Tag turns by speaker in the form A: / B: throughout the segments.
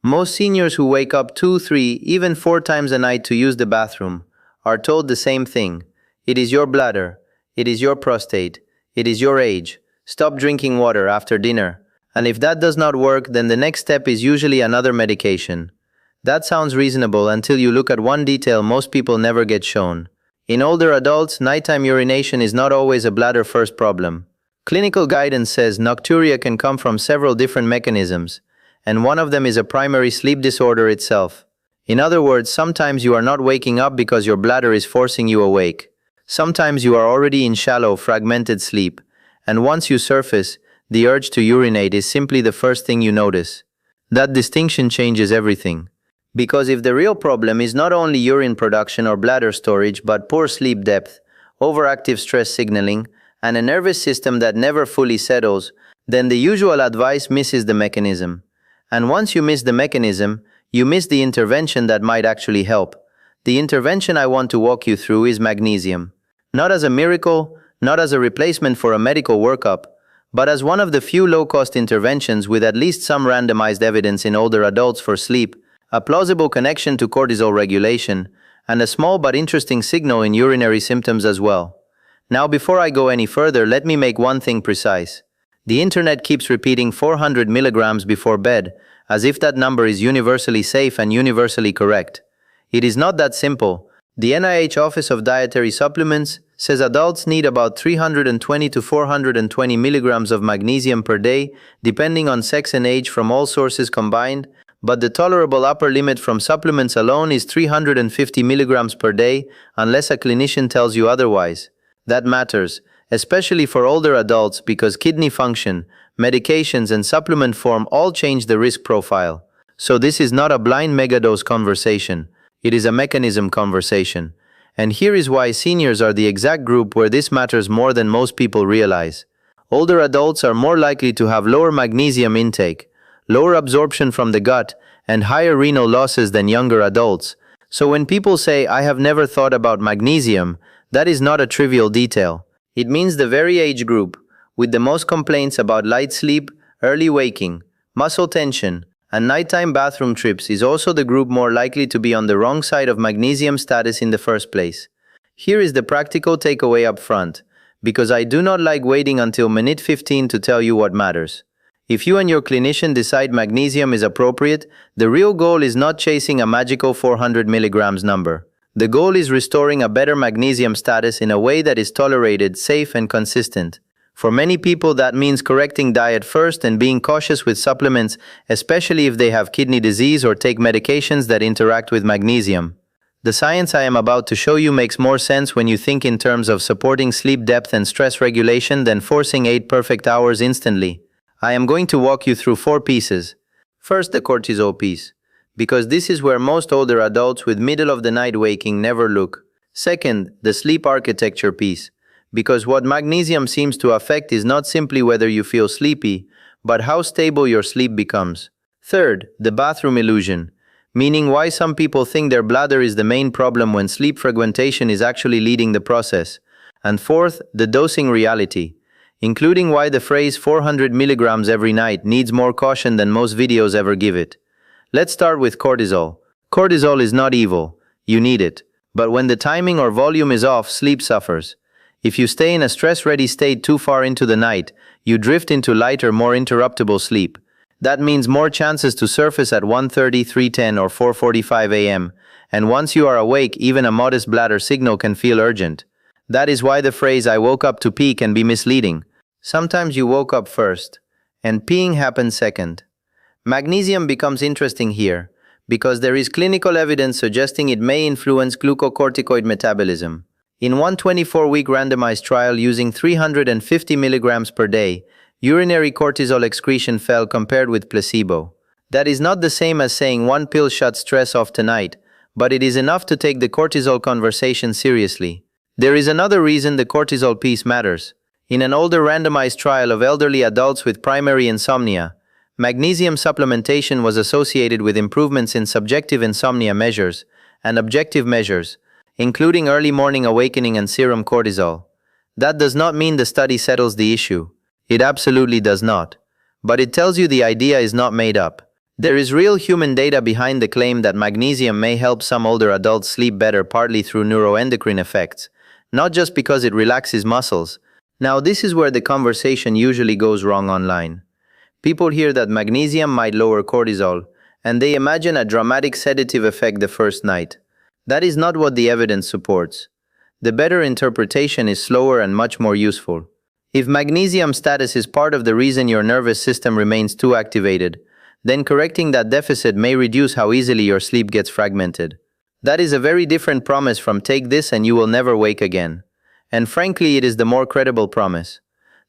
A: Most seniors who wake up 2, 3, even 4 times a night to use the bathroom are told the same thing. It is your bladder. It is your prostate. It is your age. Stop drinking water after dinner. And if that does not work, then the next step is usually another medication. That sounds reasonable until you look at one detail most people never get shown. In older adults, nighttime urination is not always a bladder-first problem. Clinical guidance says nocturia can come from several different mechanisms, and one of them is a primary sleep disorder itself. In other words, sometimes you are not waking up because your bladder is forcing you awake. Sometimes you are already in shallow, fragmented sleep, and once you surface, the urge to urinate is simply the first thing you notice. That distinction changes everything. Because if the real problem is not only urine production or bladder storage but poor sleep depth, overactive stress signaling, and a nervous system that never fully settles, then the usual advice misses the mechanism. And once you miss the mechanism, you miss the intervention that might actually help. The intervention I want to walk you through is magnesium. Not as a miracle, not as a replacement for a medical workup, but as one of the few low-cost interventions with at least some randomized evidence in older adults for sleep, a plausible connection to cortisol regulation, and a small but interesting signal in urinary symptoms as well. Now, before I go any further, let me make one thing precise. The internet keeps repeating 400 milligrams before bed, as if that number is universally safe and universally correct. It is not that simple. The NIH Office of Dietary Supplements says adults need about 320 to 420 milligrams of magnesium per day, depending on sex and age from all sources combined, but the tolerable upper limit from supplements alone is 350 milligrams per day, unless a clinician tells you otherwise. That matters, especially for older adults, because kidney function, medications, and supplement form all change the risk profile. So this is not a blind megadose conversation. It is a mechanism conversation. And here is why seniors are the exact group where this matters more than most people realize. Older adults are more likely to have lower magnesium intake, lower absorption from the gut, and higher renal losses than younger adults. So when people say, "I have never thought about magnesium," that is not a trivial detail. It means the very age group, with the most complaints about light sleep, early waking, muscle tension, and nighttime bathroom trips, is also the group more likely to be on the wrong side of magnesium status in the first place. Here is the practical takeaway up front, because I do not like waiting until minute 15 to tell you what matters. If you and your clinician decide magnesium is appropriate, the real goal is not chasing a magical 400 milligrams number. The goal is restoring a better magnesium status in a way that is tolerated, safe, and consistent. For many people, that means correcting diet first and being cautious with supplements, especially if they have kidney disease or take medications that interact with magnesium. The science I am about to show you makes more sense when you think in terms of supporting sleep depth and stress regulation than forcing 8 perfect hours instantly. I am going to walk you through 4 pieces. First, the cortisol piece, because this is where most older adults with middle-of-the-night waking never look. Second, the sleep architecture piece, because what magnesium seems to affect is not simply whether you feel sleepy, but how stable your sleep becomes. Third, the bathroom illusion, meaning why some people think their bladder is the main problem when sleep fragmentation is actually leading the process. And fourth, the dosing reality, including why the phrase 400 milligrams every night needs more caution than most videos ever give it. Let's start with cortisol. Cortisol is not evil. You need it. But when the timing or volume is off, sleep suffers. If you stay in a stress-ready state too far into the night, you drift into lighter, more interruptible sleep. That means more chances to surface at 1:30, 3:10, or 4:45 a.m. And once you are awake, even a modest bladder signal can feel urgent. That is why the phrase "I woke up to pee" can be misleading. Sometimes you woke up first, and peeing happens second. Magnesium becomes interesting here, because there is clinical evidence suggesting it may influence glucocorticoid metabolism. In one 24-week randomized trial using 350 milligrams per day, urinary cortisol excretion fell compared with placebo. That is not the same as saying one pill shuts stress off tonight, but it is enough to take the cortisol conversation seriously. There is another reason the cortisol piece matters. In an older randomized trial of elderly adults with primary insomnia, magnesium supplementation was associated with improvements in subjective insomnia measures and objective measures, including early morning awakening and serum cortisol. That does not mean the study settles the issue. It absolutely does not. But it tells you the idea is not made up. There is real human data behind the claim that magnesium may help some older adults sleep better partly through neuroendocrine effects, not just because it relaxes muscles. Now, this is where the conversation usually goes wrong online. People hear that magnesium might lower cortisol, and they imagine a dramatic sedative effect the first night. That is not what the evidence supports. The better interpretation is slower and much more useful. If magnesium status is part of the reason your nervous system remains too activated, then correcting that deficit may reduce how easily your sleep gets fragmented. That is a very different promise from take this and you will never wake again. And frankly, it is the more credible promise.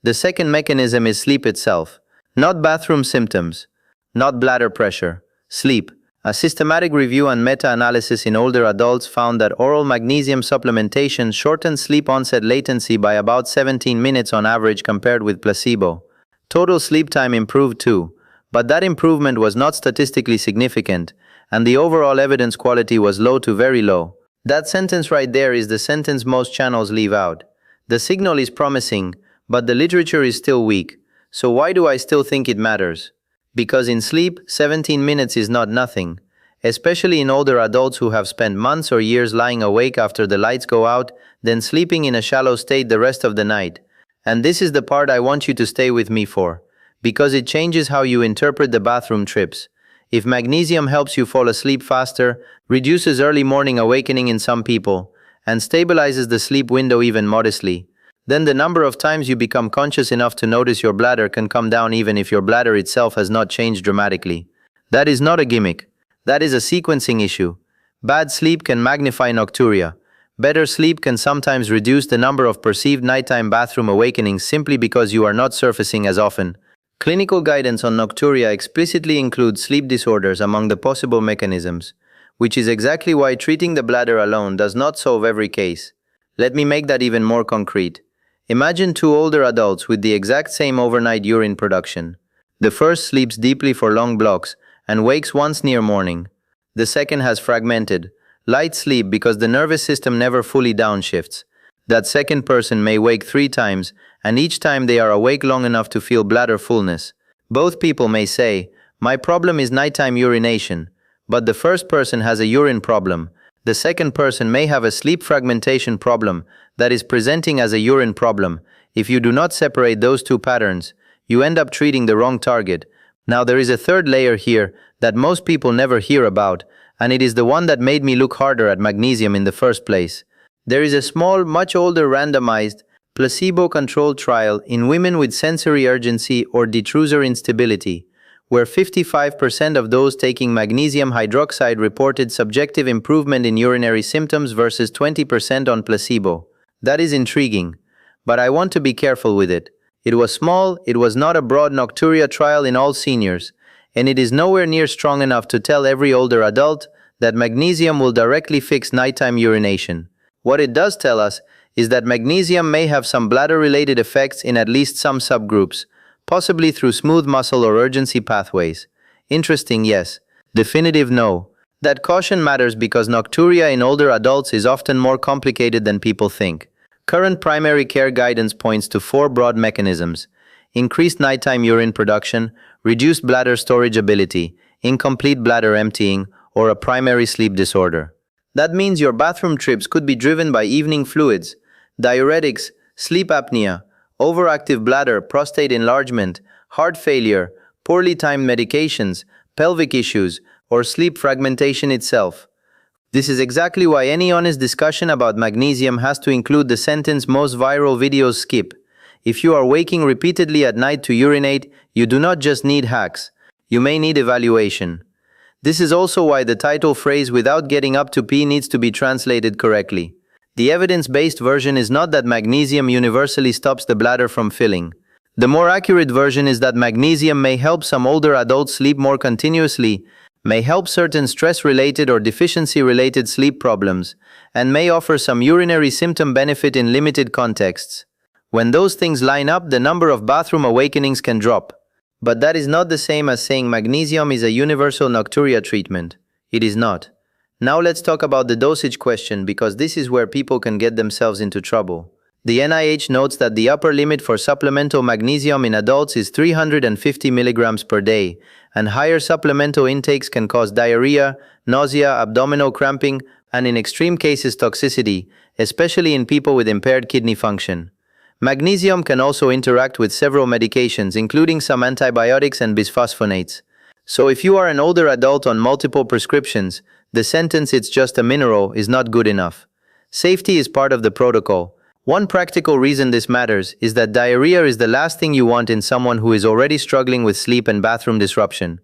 A: The second mechanism is sleep itself, not bathroom symptoms, not bladder pressure, sleep. A systematic review and meta-analysis in older adults found that oral magnesium supplementation shortened sleep onset latency by about 17 minutes on average compared with placebo. Total sleep time improved too, but that improvement was not statistically significant, and the overall evidence quality was low to very low. That sentence right there is the sentence most channels leave out. The signal is promising, but the literature is still weak. So why do I still think it matters? Because in sleep, 17 minutes is not nothing, especially in older adults who have spent months or years lying awake after the lights go out, then sleeping in a shallow state the rest of the night. And this is the part I want you to stay with me for, because it changes how you interpret the bathroom trips. If magnesium helps you fall asleep faster, reduces early morning awakening in some people, and stabilizes the sleep window even modestly, then the number of times you become conscious enough to notice your bladder can come down even if your bladder itself has not changed dramatically. That is not a gimmick. That is a sequencing issue. Bad sleep can magnify nocturia. Better sleep can sometimes reduce the number of perceived nighttime bathroom awakenings simply because you are not surfacing as often. Clinical guidance on nocturia explicitly includes sleep disorders among the possible mechanisms, which is exactly why treating the bladder alone does not solve every case. Let me make that even more concrete. Imagine two older adults with the exact same overnight urine production. The first sleeps deeply for long blocks and wakes once near morning. The second has fragmented, light sleep because the nervous system never fully downshifts. That second person may wake 3 times, and each time they are awake long enough to feel bladder fullness. Both people may say, "My problem is nighttime urination," but the first person has a urine problem. The second person may have a sleep fragmentation problem that is presenting as a urine problem. If you do not separate those two patterns, you end up treating the wrong target. Now there is a third layer here that most people never hear about, and it is the one that made me look harder at magnesium in the first place. There is a small, much older randomized, placebo-controlled trial in women with sensory urgency or detrusor instability, where 55% of those taking magnesium hydroxide reported subjective improvement in urinary symptoms versus 20% on placebo. That is intriguing, but I want to be careful with it. It was small, it was not a broad nocturia trial in all seniors, and it is nowhere near strong enough to tell every older adult that magnesium will directly fix nighttime urination. What it does tell us is that magnesium may have some bladder-related effects in at least some subgroups, possibly through smooth muscle or urgency pathways. Interesting, yes. Definitive, no. That caution matters because nocturia in older adults is often more complicated than people think. Current primary care guidance points to 4 broad mechanisms: increased nighttime urine production, reduced bladder storage ability, incomplete bladder emptying, or a primary sleep disorder. That means your bathroom trips could be driven by evening fluids, diuretics, sleep apnea, overactive bladder, prostate enlargement, heart failure, poorly timed medications, pelvic issues, or sleep fragmentation itself. This is exactly why any honest discussion about magnesium has to include the sentence most viral videos skip. If you are waking repeatedly at night to urinate, you do not just need hacks. You may need evaluation. This is also why the title phrase "without getting up to pee" needs to be translated correctly. The evidence-based version is not that magnesium universally stops the bladder from filling. The more accurate version is that magnesium may help some older adults sleep more continuously, may help certain stress-related or deficiency-related sleep problems, and may offer some urinary symptom benefit in limited contexts. When those things line up, the number of bathroom awakenings can drop. But that is not the same as saying magnesium is a universal nocturia treatment. It is not. Now let's talk about the dosage question, because this is where people can get themselves into trouble. The NIH notes that the upper limit for supplemental magnesium in adults is 350 milligrams per day, and higher supplemental intakes can cause diarrhea, nausea, abdominal cramping, and in extreme cases toxicity, especially in people with impaired kidney function. Magnesium can also interact with several medications, including some antibiotics and bisphosphonates. So if you are an older adult on multiple prescriptions, the sentence "it's just a mineral" is not good enough. Safety is part of the protocol. One practical reason this matters is that diarrhea is the last thing you want in someone who is already struggling with sleep and bathroom disruption.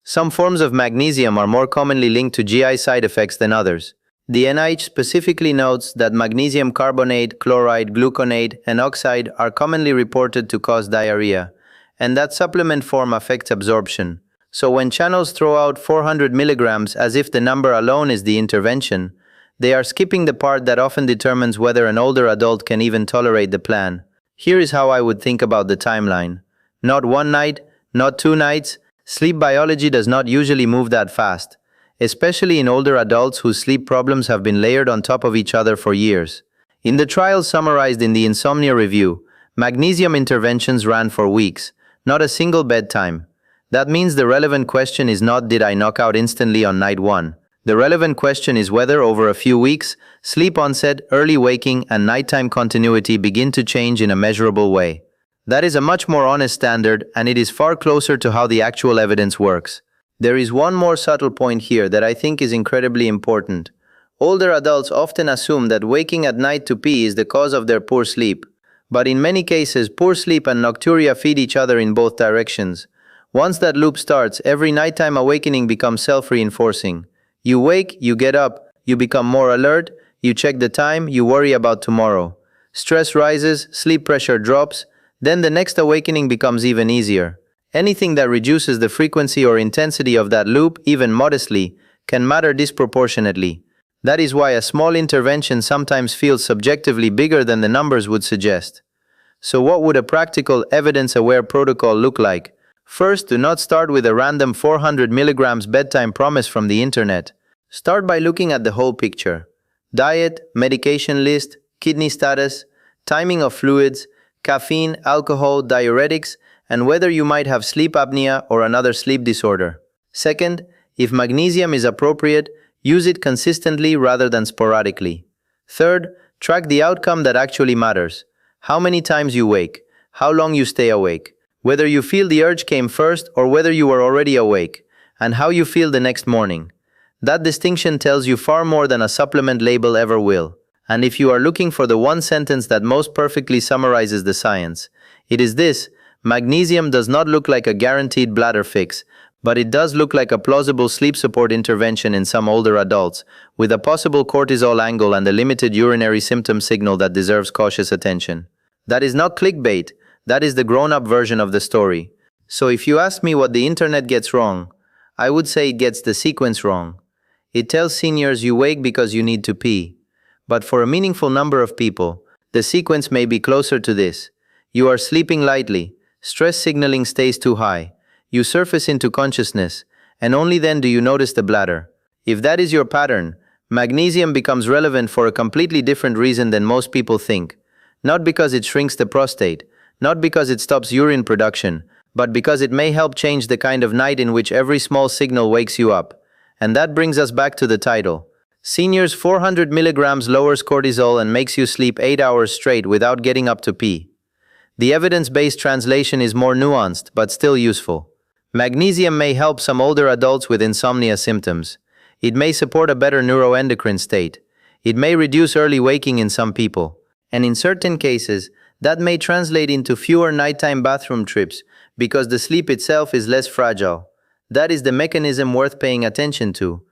A: Some forms of magnesium are more commonly linked to GI side effects than others. The NIH specifically notes that magnesium carbonate, chloride, gluconate, and oxide are commonly reported to cause diarrhea, and that supplement form affects absorption. So when channels throw out 400 milligrams as if the number alone is the intervention, they are skipping the part that often determines whether an older adult can even tolerate the plan. Here is how I would think about the timeline. Not one night, not 2 nights. Sleep biology does not usually move that fast, especially in older adults whose sleep problems have been layered on top of each other for years. In the trials summarized in the Insomnia Review, magnesium interventions ran for weeks, not a single bedtime. That means the relevant question is not did I knock out instantly on night 1. The relevant question is whether over a few weeks, sleep onset, early waking, and nighttime continuity begin to change in a measurable way. That is a much more honest standard, and it is far closer to how the actual evidence works. There is one more subtle point here that I think is incredibly important. Older adults often assume that waking at night to pee is the cause of their poor sleep. But in many cases, poor sleep and nocturia feed each other in both directions. Once that loop starts, every nighttime awakening becomes self-reinforcing. You wake, you get up, you become more alert, you check the time, you worry about tomorrow. Stress rises, sleep pressure drops, then the next awakening becomes even easier. Anything that reduces the frequency or intensity of that loop, even modestly, can matter disproportionately. That is why a small intervention sometimes feels subjectively bigger than the numbers would suggest. So what would a practical, evidence-aware protocol look like? First, do not start with a random 400 milligrams bedtime promise from the internet. Start by looking at the whole picture. Diet, medication list, kidney status, timing of fluids, caffeine, alcohol, diuretics, and whether you might have sleep apnea or another sleep disorder. Second, if magnesium is appropriate, use it consistently rather than sporadically. Third, track the outcome that actually matters. How many times you wake, how long you stay awake, whether you feel the urge came first or whether you were already awake, and how you feel the next morning. That distinction tells you far more than a supplement label ever will. And if you are looking for the one sentence that most perfectly summarizes the science, it is this: magnesium does not look like a guaranteed bladder fix, but it does look like a plausible sleep support intervention in some older adults, with a possible cortisol angle and a limited urinary symptom signal that deserves cautious attention. That is not clickbait, that is the grown-up version of the story. So if you ask me what the internet gets wrong, I would say it gets the sequence wrong. It tells seniors you wake because you need to pee. But for a meaningful number of people, the sequence may be closer to this. You are sleeping lightly, stress signaling stays too high, you surface into consciousness, and only then do you notice the bladder. If that is your pattern, magnesium becomes relevant for a completely different reason than most people think. Not because it shrinks the prostate, not because it stops urine production, but because it may help change the kind of night in which every small signal wakes you up. And that brings us back to the title. Seniors 400 milligrams lowers cortisol and makes you sleep 8 hours straight without getting up to pee. The evidence-based translation is more nuanced, but still useful. Magnesium may help some older adults with insomnia symptoms. It may support a better neuroendocrine state. It may reduce early waking in some people. And in certain cases, that may translate into fewer nighttime bathroom trips because the sleep itself is less fragile. That is the mechanism worth paying attention to.